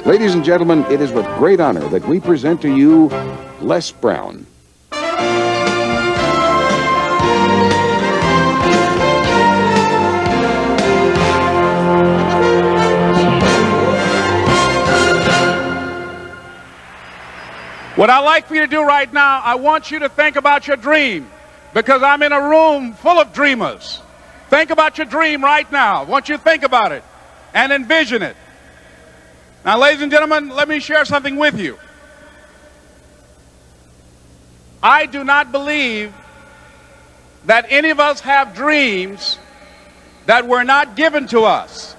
Ladies and gentlemen, it is with great honor that we present to you Les Brown. What I'd like for you to do right now, I want you to think about your dream, because I'm in a room full of dreamers. Think about your dream right now. I want you to think about it and envision it. Now, ladies and gentlemen, let me share something with you. I do not believe that any of us have dreams that were not given to us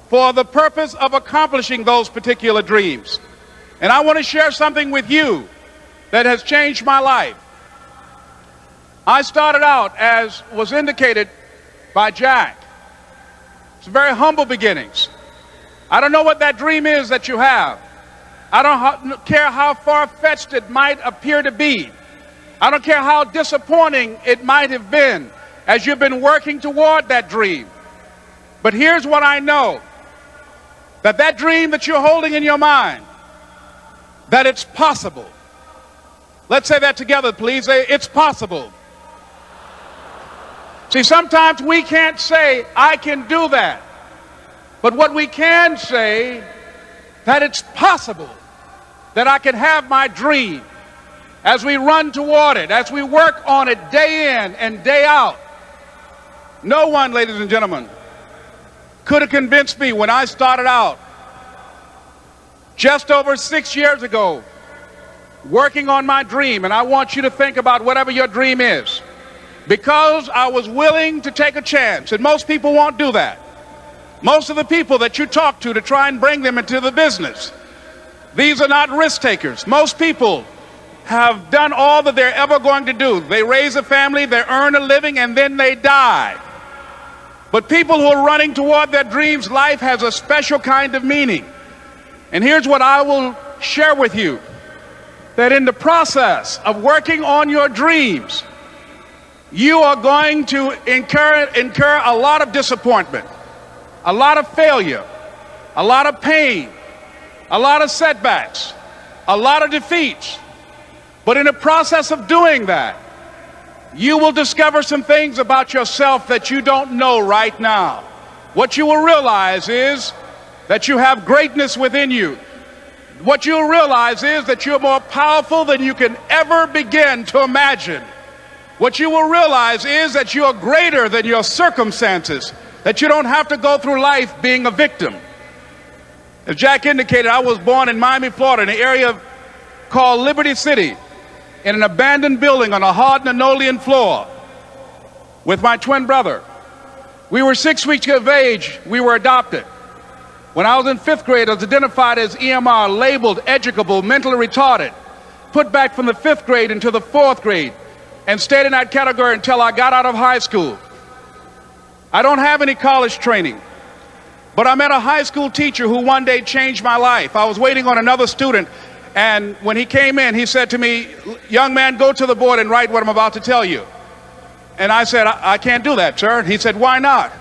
for the purpose of accomplishing those particular dreams. And I want to share something with you that has changed my life. I started out, as was indicated by Jack. It's very humble beginnings. I don't know what that dream is that you have. I don't care how far-fetched it might appear to be. I don't care how disappointing it might have been as you've been working toward that dream. But here's what I know, that dream that you're holding in your mind, that it's possible. Let's say that together, please. It's possible. See, sometimes we can't say, I can do that. But what we can say, that it's possible that I can have my dream as we run toward it, as we work on it day in and day out. No one, ladies and gentlemen, could have convinced me when I started out just over 6 years ago, working on my dream. And I want you to think about whatever your dream is, because I was willing to take a chance. And most people won't do that. Most of the people that you talk to try and bring them into the business, these are not risk takers. Most people have done all that they're ever going to do. They raise a family, they earn a living, and then they die. But people who are running toward their dreams, life has a special kind of meaning. And here's what I will share with you, that in the process of working on your dreams, you are going to incur a lot of disappointment, a lot of failure, a lot of pain, a lot of setbacks, a lot of defeats. But in the process of doing that, you will discover some things about yourself that you don't know right now. What you will realize is that you have greatness within you. What you'll realize is that you're more powerful than you can ever begin to imagine. What you will realize is that you're greater than your circumstances, that you don't have to go through life being a victim. As Jack indicated, I was born in Miami, Florida, in an area called Liberty City, in an abandoned building on a hard linoleum floor with my twin brother. We were 6 weeks of age. We were adopted. When I was in 5th grade, I was identified as EMR, labeled educable, mentally retarded, put back from the 5th grade into the 4th grade, and stayed in that category until I got out of high school. I don't have any college training, but I met a high school teacher who one day changed my life. I was waiting on another student, and when he came in, he said to me, "Young man, go to the board and write what I'm about to tell you." And I said, I can't do that, sir. And he said, "Why not?"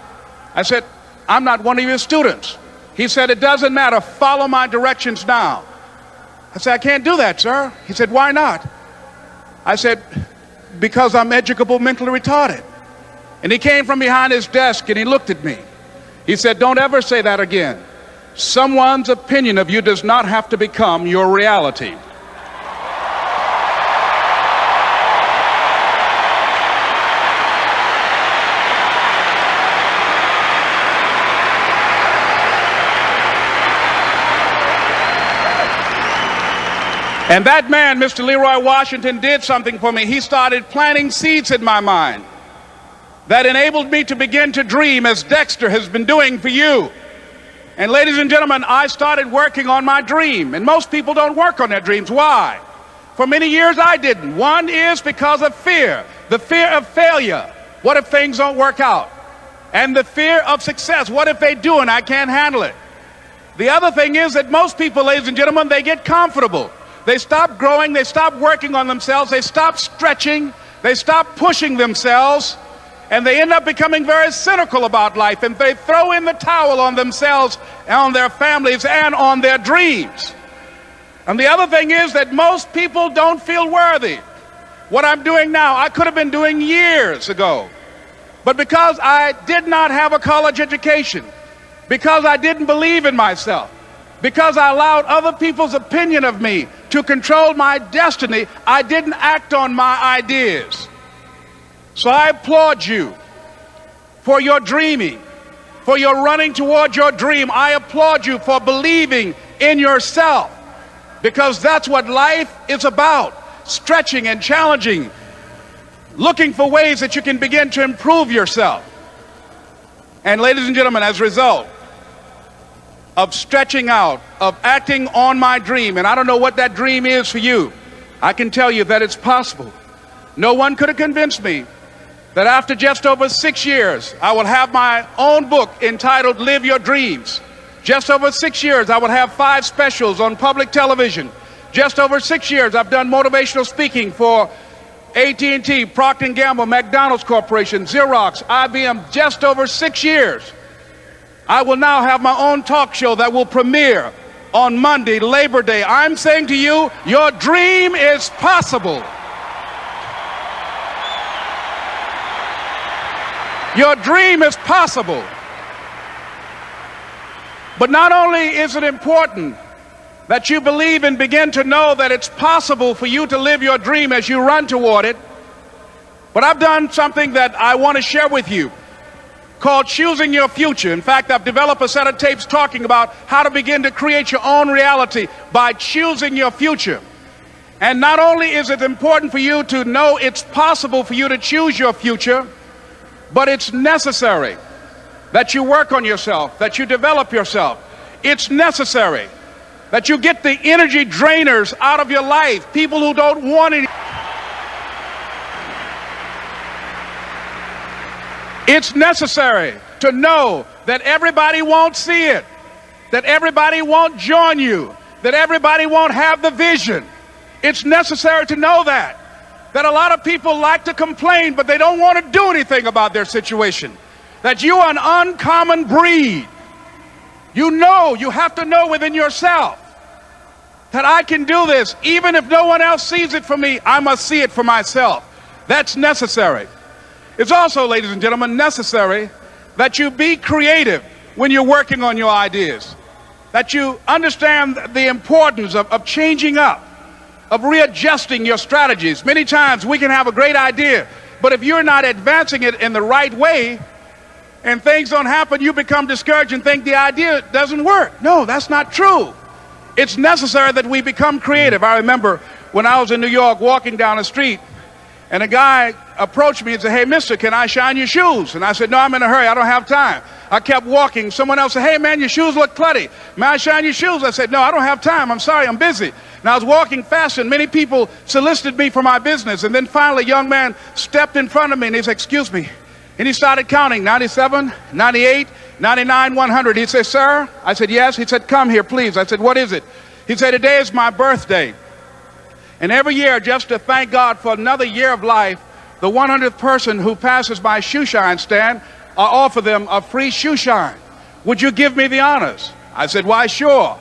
I said, "I'm not one of your students." He said, "It doesn't matter, follow my directions now." I said, "I can't do that, sir." He said, "Why not?" I said, "Because I'm educable, mentally retarded." And he came from behind his desk and he looked at me. He said, "Don't ever say that again. Someone's opinion of you does not have to become your reality." And that man, Mr. Leroy Washington, did something for me. He started planting seeds in my mind that enabled me to begin to dream, as Dexter has been doing for you. And ladies and gentlemen, I started working on my dream. And most people don't work on their dreams. Why? For many years I didn't. One is because of fear. The fear of failure. What if things don't work out? And the fear of success. What if they do and I can't handle it? The other thing is that most people, ladies and gentlemen, they get comfortable. They stop growing, they stop working on themselves, they stop stretching, they stop pushing themselves, and they end up becoming very cynical about life, and they throw in the towel on themselves, on their families, and on their dreams. And the other thing is that most people don't feel worthy. What I'm doing now, I could have been doing years ago. But because I did not have a college education, because I didn't believe in myself, because I allowed other people's opinion of me to control my destiny, I didn't act on my ideas. So I applaud you for your dreaming, for your running toward your dream. I applaud you for believing in yourself, because that's what life is about, stretching and challenging, looking for ways that you can begin to improve yourself. And ladies and gentlemen, as a result of stretching out, of acting on my dream, and I don't know what that dream is for you, I can tell you that it's possible. No one could have convinced me that after just over 6 years, I will have my own book entitled Live Your Dreams. Just over 6 years, I will have 5 specials on public television. Just over 6 years, I've done motivational speaking for AT&T, Procter & Gamble, McDonald's Corporation, Xerox, IBM. Just over 6 years. I will now have my own talk show that will premiere on Monday, Labor Day. I'm saying to you, your dream is possible. Your dream is possible. But not only is it important that you believe and begin to know that it's possible for you to live your dream as you run toward it, but I've done something that I want to share with you called Choosing Your Future. In fact, I've developed a set of tapes talking about how to begin to create your own reality by choosing your future. And not only is it important for you to know it's possible for you to choose your future, but it's necessary that you work on yourself, that you develop yourself. It's necessary that you get the energy drainers out of your life, people who don't want it. It's necessary to know that everybody won't see it, that everybody won't join you, that everybody won't have the vision. It's necessary to know that a lot of people like to complain, but they don't want to do anything about their situation, that you are an uncommon breed. You know, you have to know within yourself that I can do this. Even if no one else sees it for me, I must see it for myself. That's necessary. It's also, ladies and gentlemen, necessary that you be creative when you're working on your ideas, that you understand the importance of changing up, of readjusting your strategies. Many times we can have a great idea, but if you're not advancing it in the right way and things don't happen, you become discouraged and think the idea doesn't work. No, that's not true. It's necessary that we become creative. I remember when I was in New York walking down the street, and a guy approached me and said, "Hey, mister, can I shine your shoes?" And I said, "No, I'm in a hurry. I don't have time." I kept walking. Someone else said, "Hey, man, your shoes look clutty. May I shine your shoes?" I said, "No, I don't have time. I'm sorry, I'm busy." And I was walking fast, and many people solicited me for my business. And then finally, a young man stepped in front of me, and he said, "Excuse me." And he started counting, 97, 98, 99, 100. He said, "Sir?" I said, "Yes." He said, "Come here, please." I said, "What is it?" He said, "Today is my birthday. And every year, just to thank God for another year of life, the 100th person who passes my shoe shine stand, I offer them a free shoe shine. Would you give me the honors?" I said, "Why, sure."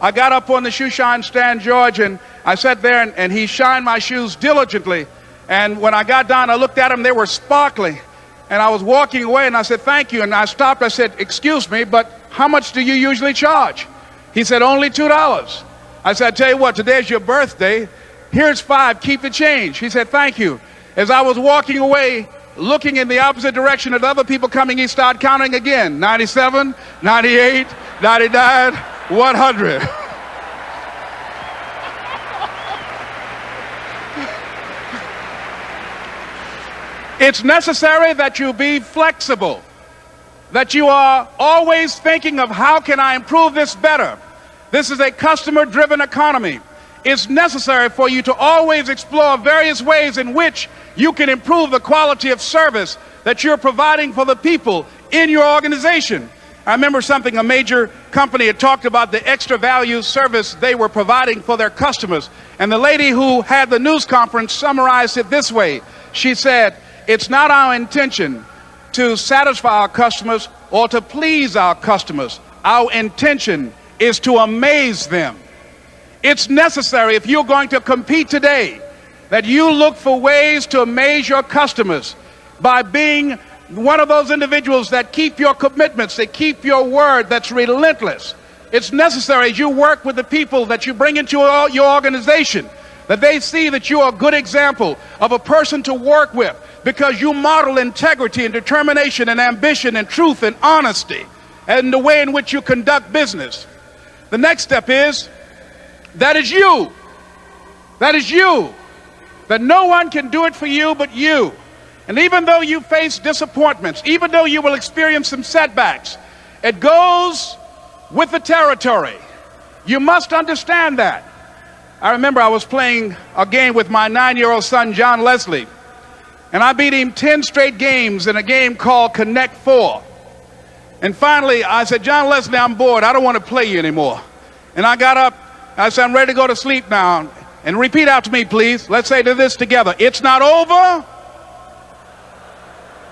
I got up on the shoe shine stand, George, and I sat there, and he shined my shoes diligently. And when I got down, I looked at them, they were sparkling. And I was walking away, and I said, "Thank you." And I stopped. I said, "Excuse me, but how much do you usually charge?" He said, "Only $2. I said, "I tell you what, today's your birthday. Here's $5, keep the change." He said, "Thank you." As I was walking away, looking in the opposite direction at other people coming, he started counting again. 97, 98, 99, 100. It's necessary that you be flexible, that you are always thinking of how can I improve this better. This is a customer-driven economy. It's necessary for you to always explore various ways in which you can improve the quality of service that you're providing for the people in your organization. I remember something, a major company had talked about the extra value service they were providing for their customers. And the lady who had the news conference summarized it this way. She said, It's not our intention to satisfy our customers or to please our customers. Our intention is to amaze them. It's necessary, if you're going to compete today, that you look for ways to amaze your customers by being one of those individuals that keep your commitments, that keep your word, that's relentless. It's necessary as you work with the people that you bring into your organization, that they see that you are a good example of a person to work with, because you model integrity and determination and ambition and truth and honesty and the way in which you conduct business. The next step is, that is you. That is you. That no one can do it for you but you. And even though you face disappointments, even though you will experience some setbacks, it goes with the territory. You must understand that. I remember I was playing a game with my 9-year-old son, John Leslie, and I beat him 10 straight games in a game called Connect 4. And finally, I said, John Leslie, I'm bored. I don't want to play you anymore. And I got up. I said, I'm ready to go to sleep now. And repeat after me, please. Let's say this together. It's not over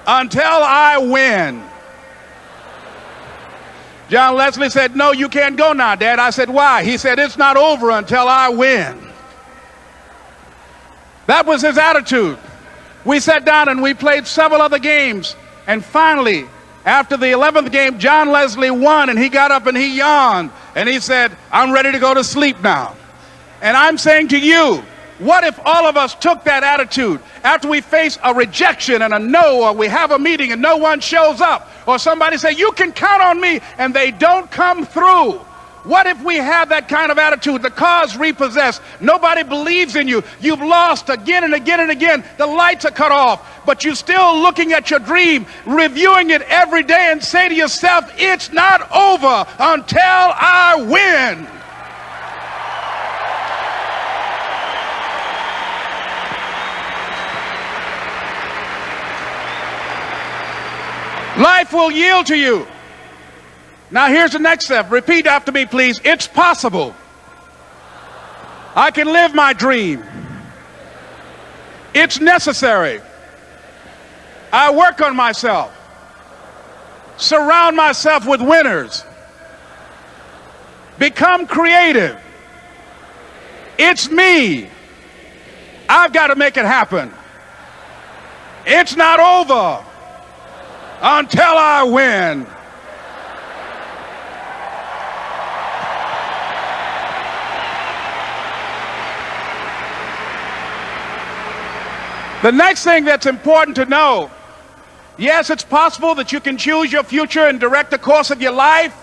until I win. John Leslie said, no, you can't go now, Dad. I said, why? He said, it's not over until I win. That was his attitude. We sat down and we played several other games. And finally, after the 11th game, John Leslie won, and he got up and he yawned. And he said, I'm ready to go to sleep now. And I'm saying to you, what if all of us took that attitude after we face a rejection and a no, or we have a meeting and no one shows up, or somebody say, you can count on me, and they don't come through? What if we have that kind of attitude? The car's repossessed. Nobody believes in you. You've lost again and again and again. The lights are cut off, but you're still looking at your dream, reviewing it every day, and say to yourself, it's not over until I win. Life will yield to you. Now here's the next step. Repeat after me, please. It's possible. I can live my dream. It's necessary. I work on myself. Surround myself with winners. Become creative. It's me. I've got to make it happen. It's not over until I win. The next thing that's important to know, yes, it's possible that you can choose your future and direct the course of your life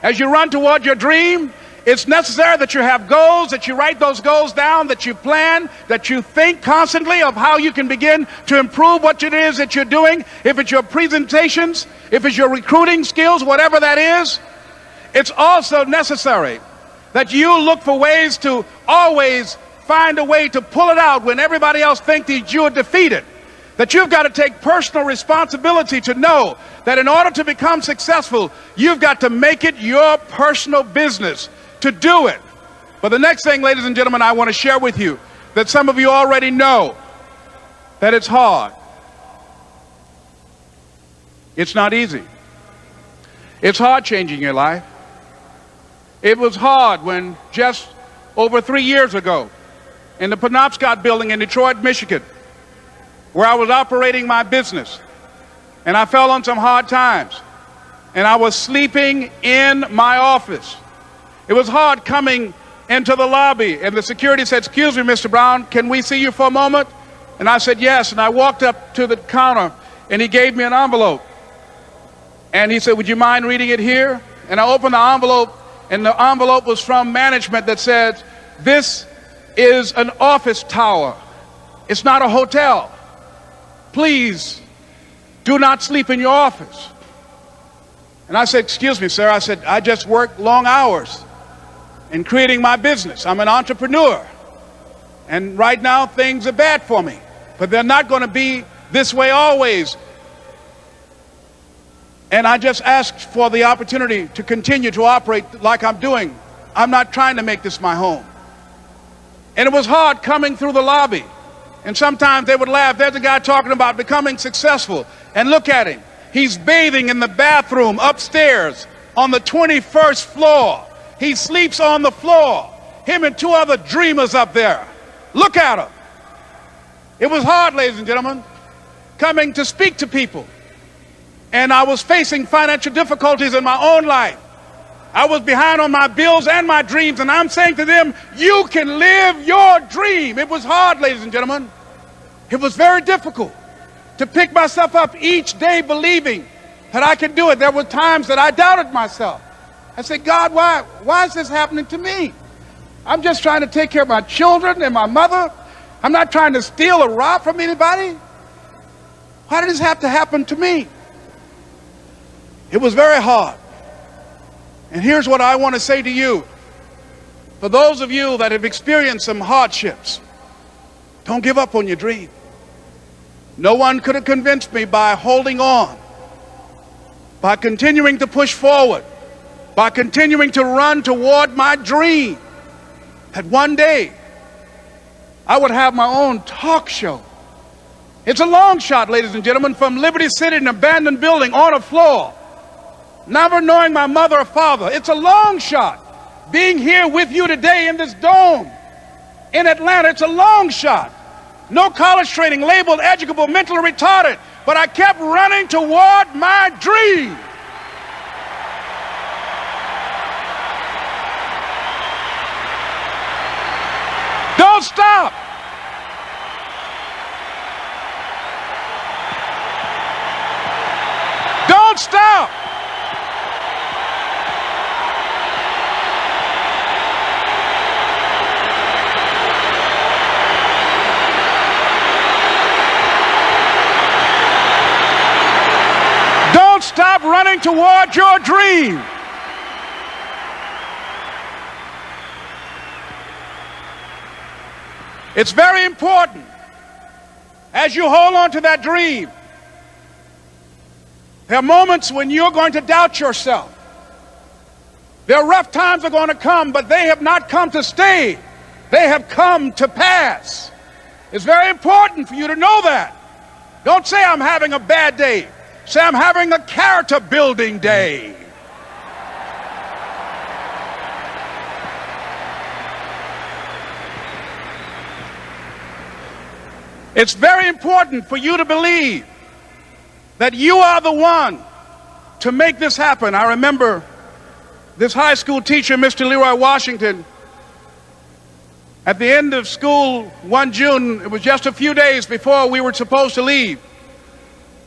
as you run toward your dream. It's necessary that you have goals, that you write those goals down, that you plan, that you think constantly of how you can begin to improve what it is that you're doing. If it's your presentations, if it's your recruiting skills, whatever that is, it's also necessary that you look for ways to always find a way to pull it out when everybody else thinks that you are defeated. That you've got to take personal responsibility to know that in order to become successful, you've got to make it your personal business to do it. But the next thing, ladies and gentlemen, I want to share with you that some of you already know that it's hard. It's not easy. It's hard changing your life. It was hard when just over 3 years ago, in the Penobscot building in Detroit, Michigan, where I was operating my business, and I fell on some hard times, and I was sleeping in my office. It was hard coming into the lobby, and the security said, excuse me, Mr. Brown, can we see you for a moment? And I said, yes. And I walked up to the counter, and he gave me an envelope. And he said, would you mind reading it here? And I opened the envelope, and the envelope was from management that said, this is an office tower. It's not a hotel. Please do not sleep in your office. And I said, excuse me, sir. I said, I just work long hours in creating my business. I'm an entrepreneur. And right now things are bad for me, but they're not going to be this way always. And I just asked for the opportunity to continue to operate like I'm doing. I'm not trying to make this my home. And it was hard coming through the lobby And sometimes they would laugh. There's a guy talking about becoming successful. And look at him. He's bathing in the bathroom upstairs on the 21st floor. He sleeps on the floor. Him and two other dreamers up there. Look at him. It was hard, ladies and gentlemen, coming to speak to people. And I was facing financial difficulties in my own life. I was behind on my bills and my dreams, and I'm saying to them, you can live your dream. It was hard, ladies and gentlemen. It was very difficult to pick myself up each day believing that I could do it. There were times that I doubted myself. I said, God, why is this happening to me? I'm just trying to take care of my children and my mother. I'm not trying to steal or rob from anybody. Why did this have to happen to me? It was very hard. And here's what I want to say to you. For those of you that have experienced some hardships, don't give up on your dream. No one could have convinced me by holding on, by continuing to push forward, by continuing to run toward my dream, that one day I would have my own talk show. It's a long shot, ladies and gentlemen, from Liberty City, an abandoned building on a floor, never knowing my mother or father. It's a long shot. Being here with you today in this dome in Atlanta, it's a long shot. No college training, labeled educable, mentally retarded, but I kept running toward my dream. Don't stop. Don't stop. Don't stop running toward your dream. It's very important as you hold on to that dream. There are moments when you're going to doubt yourself. There are rough times are going to come, but they have not come to stay. They have come to pass. It's very important for you to know that. Don't say I'm having a bad day. Say I'm having a character building day. It's very important for you to believe that you are the one to make this happen. I remember this high school teacher, Mr. Leroy Washington, at the end of school one June, it was just a few days before we were supposed to leave,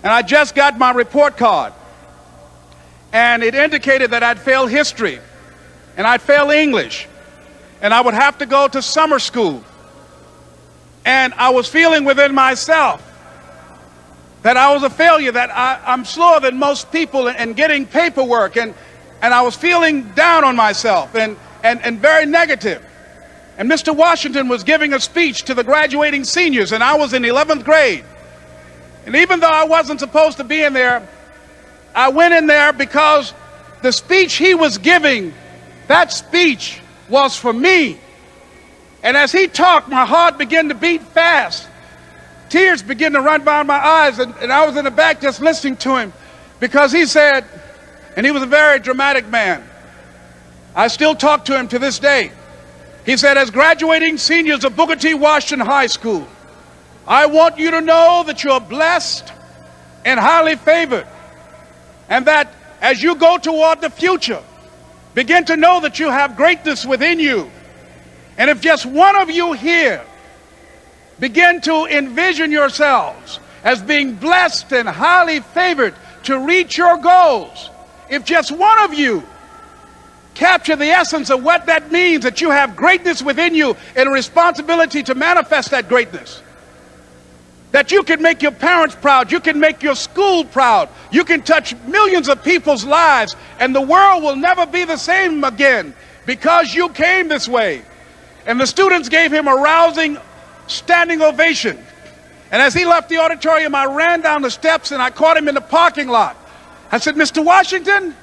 and I just got my report card, and it indicated that I'd failed history, and I'd failed English, and I would have to go to summer school. And I was feeling within myself that I was a failure, that I'm slower than most people in getting paperwork, and I was feeling down on myself and very negative. And Mr. Washington was giving a speech to the graduating seniors, and I was in 11th grade. And even though I wasn't supposed to be in there, I went in there because the speech he was giving, that speech was for me. And as he talked, my heart began to beat fast. Tears began to run down my eyes, and I was in the back just listening to him because he said, and he was a very dramatic man. I still talk to him to this day. He said, as graduating seniors of Booker T. Washington High School, I want you to know that you're blessed and highly favored, and that as you go toward the future, begin to know that you have greatness within you. And if just one of you here begin to envision yourselves as being blessed and highly favored to reach your goals, if just one of you capture the essence of what that means, that you have greatness within you and a responsibility to manifest that greatness, that you can make your parents proud, you can make your school proud, you can touch millions of people's lives, and the world will never be the same again because you came this way. And the students gave him a rousing standing ovation. And as he left the auditorium, I ran down the steps and I caught him in the parking lot. I said, Mr. Washington?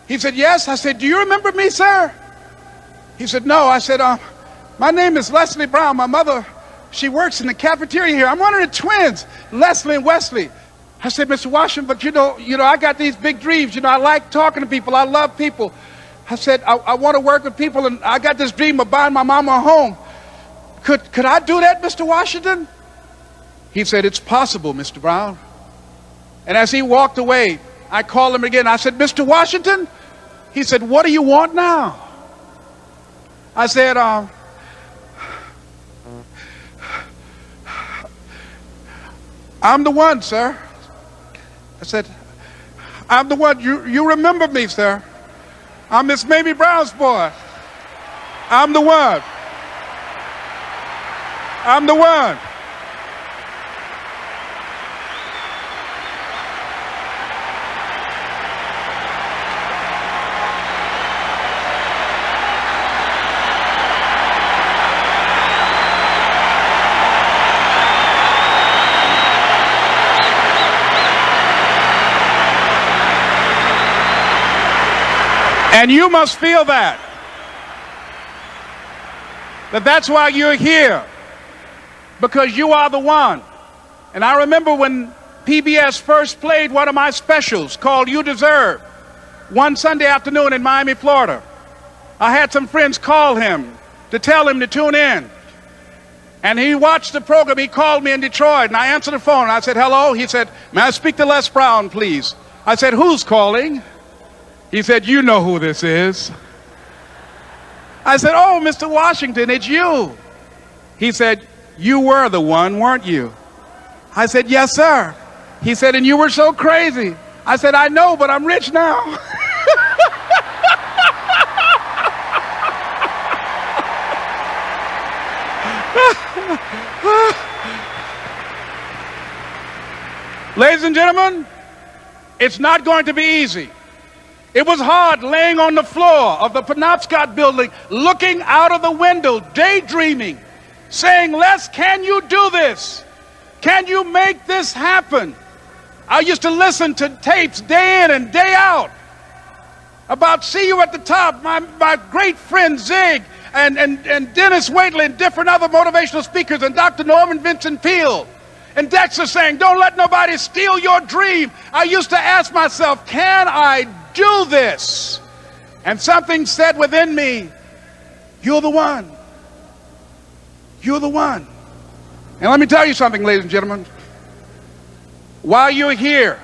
He said, yes. I said, do you remember me, sir? He said, no. I said, my name is Leslie Brown. My mother She works in the cafeteria here. I'm one of the twins, Leslie and Wesley. I said, Mr. Washington, but you know, I got these big dreams. You know, I like talking to people. I love people. I said, I want to work with people, and I got this dream of buying my mama a home. Could I do that, Mr. Washington? He said, it's possible, Mr. Brown. And as he walked away, I called him again. I said, Mr. Washington? He said, what do you want now? I said, I'm the one, sir. I said, I'm the one. You remember me, sir. I'm Miss Mamie Brown's boy. I'm the one. I'm the one. And you must feel that's why you're here, because you are the one. And I remember when PBS first played one of my specials called You Deserve, one Sunday afternoon in Miami, Florida. I had some friends call him to tell him to tune in. And he watched the program. He called me in Detroit, and I answered the phone. I said, hello. He said, may I speak to Les Brown, please? I said, who's calling? He said, you know who this is. I said, oh, Mr. Washington, it's you. He said, you were the one, weren't you? I said, yes, sir. He said, and you were so crazy. I said, I know, but I'm rich now. Ladies and gentlemen, it's not going to be easy. It was hard laying on the floor of the Penobscot building, looking out of the window, daydreaming, saying, Les, can you do this? Can you make this happen? I used to listen to tapes day in and day out about See You at the Top, my great friend Zig and Dennis Waitley and different other motivational speakers and Dr. Norman Vincent Peale. And Dexter saying, don't let nobody steal your dream. I used to ask myself, can I do this? And something said within me, you're the one. You're the one. And let me tell you something, ladies and gentlemen. While you're here,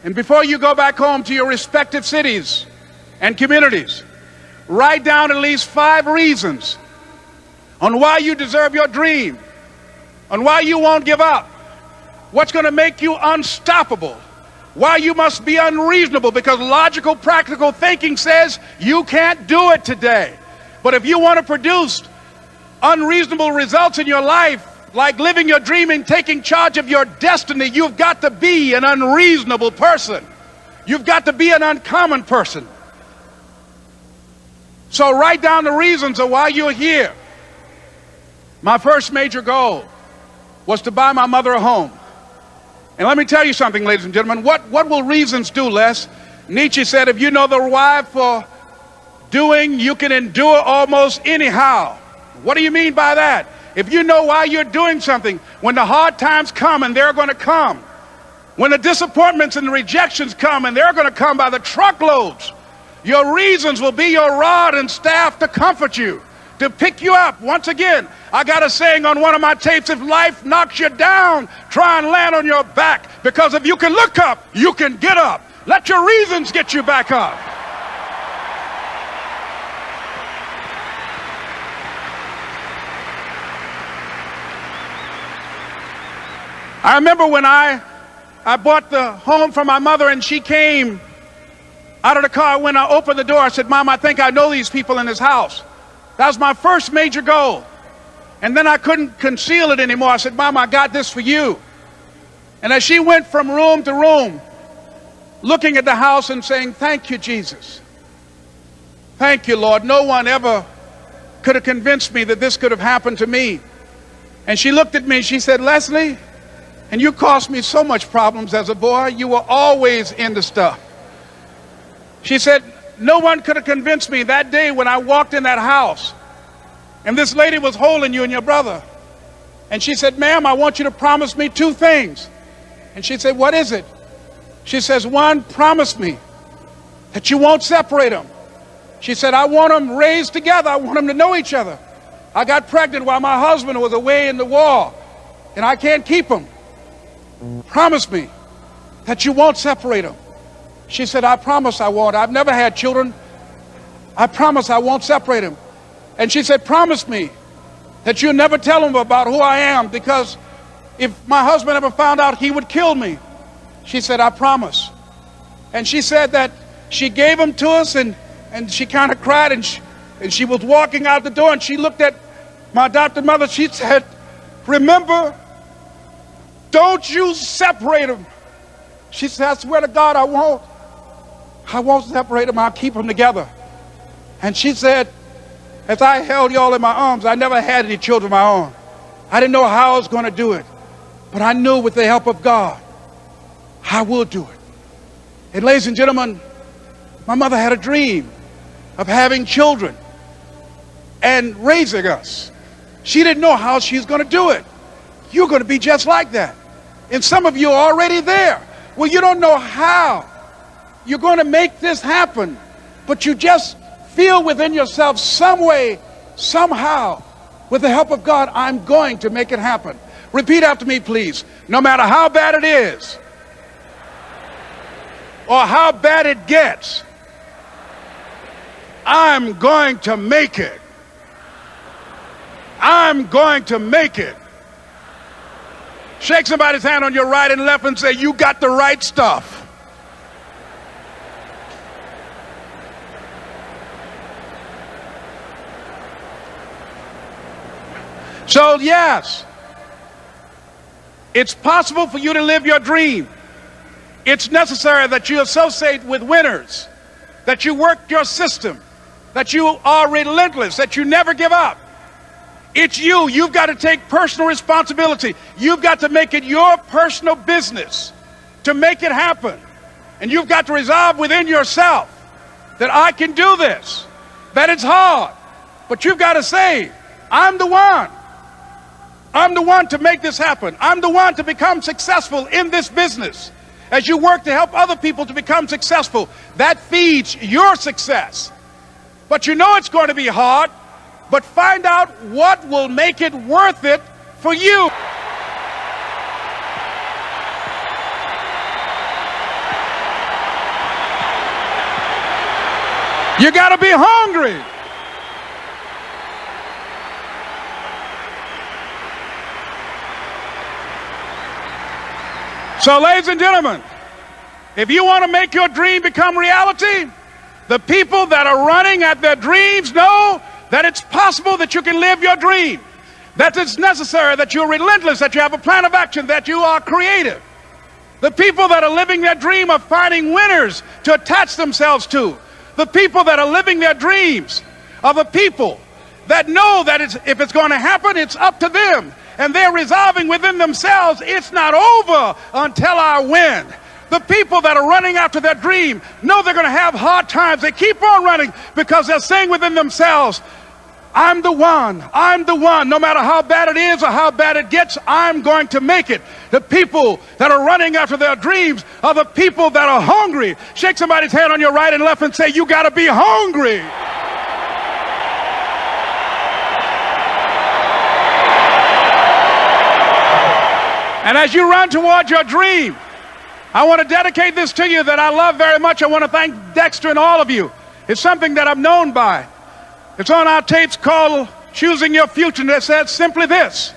and before you go back home to your respective cities and communities, write down at least 5 reasons on why you deserve your dream, on why you won't give up, what's going to make you unstoppable, why you must be unreasonable, because logical, practical thinking says you can't do it today. But if you want to produce unreasonable results in your life, like living your dream and taking charge of your destiny, you've got to be an unreasonable person. You've got to be an uncommon person. So write down the reasons of why you're here. My first major goal was to buy my mother a home. And let me tell you something, ladies and gentlemen. What will reasons do, Les? Nietzsche said, if you know the why for doing, you can endure almost anyhow. What do you mean by that? If you know why you're doing something, when the hard times come, and they're going to come, when the disappointments and the rejections come, and they're going to come by the truckloads, your reasons will be your rod and staff to comfort you, to pick you up. Once again, I got a saying on one of my tapes, if life knocks you down, try and land on your back, because if you can look up, you can get up. Let your reasons get you back up. I remember when I bought the home for my mother, and she came out of the car. When I opened the door, I said, Mom, I think I know these people in this house. That was my first major goal. And then I couldn't conceal it anymore. I said, Mom, I got this for you. And as she went from room to room, looking at the house and saying, thank you, Jesus. Thank you, Lord. No one ever could have convinced me that this could have happened to me. And she looked at me and she said, Leslie, and you caused me so much problems as a boy. You were always into stuff. She said, no one could have convinced me that day when I walked in that house and this lady was holding you and your brother. And she said, ma'am, I want you to promise me two things. And she said, what is it? She says, one, promise me that you won't separate them. She said, I want them raised together. I want them to know each other. I got pregnant while my husband was away in the war, and I can't keep them. Promise me that you won't separate them. She said, I promise I won't. I've never had children. I promise I won't separate them. And she said, promise me that you'll never tell them about who I am, because if my husband ever found out, he would kill me. She said, I promise. And she said that she gave them to us, and she kind of cried, and she was walking out the door, and she looked at my adopted mother. She said, remember, don't you separate them. She said, I swear to God, I won't separate them. I'll keep them together. And she said, as I held y'all in my arms, I never had any children of my own. I didn't know how I was going to do it, but I knew with the help of God, I will do it. And ladies and gentlemen, my mother had a dream of having children and raising us. She didn't know how she was going to do it. You're going to be just like that. And some of you are already there. Well, you don't know how you're going to make this happen, but you just feel within yourself some way, somehow, with the help of God, I'm going to make it happen. Repeat after me, please. No matter how bad it is, or how bad it gets, I'm going to make it. I'm going to make it. Shake somebody's hand on your right and left and say, you got the right stuff. So yes, it's possible for you to live your dream. It's necessary that you associate with winners, that you work your system, that you are relentless, that you never give up. It's you. You've got to take personal responsibility. You've got to make it your personal business to make it happen. And you've got to resolve within yourself that I can do this, that it's hard, but you've got to say, I'm the one. I'm the one to make this happen. I'm the one to become successful in this business. As you work to help other people to become successful, that feeds your success. But you know it's going to be hard, but find out what will make it worth it for you. You got to be hungry. So, ladies and gentlemen, if you want to make your dream become reality, the people that are running at their dreams know that it's possible that you can live your dream, that it's necessary, that you're relentless, that you have a plan of action, that you are creative. The people that are living their dream are finding winners to attach themselves to. The people that are living their dreams are the people that know that if it's going to happen, it's up to them. And they're resolving within themselves, it's not over until I win. The people that are running after their dream know they're going to have hard times. They keep on running because they're saying within themselves, I'm the one. I'm the one. No matter how bad it is or how bad it gets, I'm going to make it. The people that are running after their dreams are the people that are hungry. Shake somebody's hand on your right and left and say, you got to be hungry. And as you run toward your dream, I want to dedicate this to you that I love very much. I want to thank Dexter and all of you. It's something that I'm known by. It's on our tapes called Choosing Your Future, and it says simply this,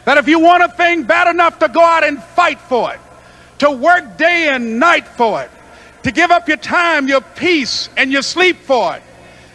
that if you want a thing bad enough to go out and fight for it, to work day and night for it, to give up your time, your peace, and your sleep for it,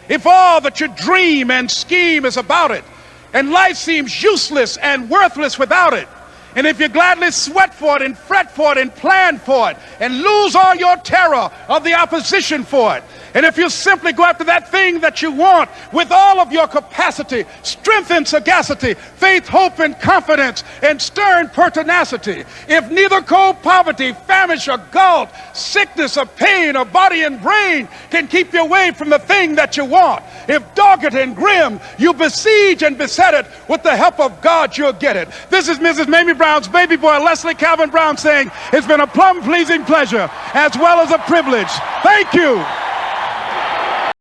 if all that you dream and scheme is about it, and life seems useless and worthless without it, and if you gladly sweat for it and fret for it and plan for it and lose all your terror of the opposition for it, And if you simply go after that thing that you want with all of your capacity, strength and sagacity, faith, hope, and confidence, and stern pertinacity, if neither cold poverty, famish, or gall, sickness, or pain, or body and brain can keep you away from the thing that you want, if dogged and grim you besiege and beset it, with the help of God you'll get it. This is Mrs. Mamie Brown's baby boy, Leslie Calvin Brown, saying it's been a plumb pleasing pleasure as well as a privilege. Thank you.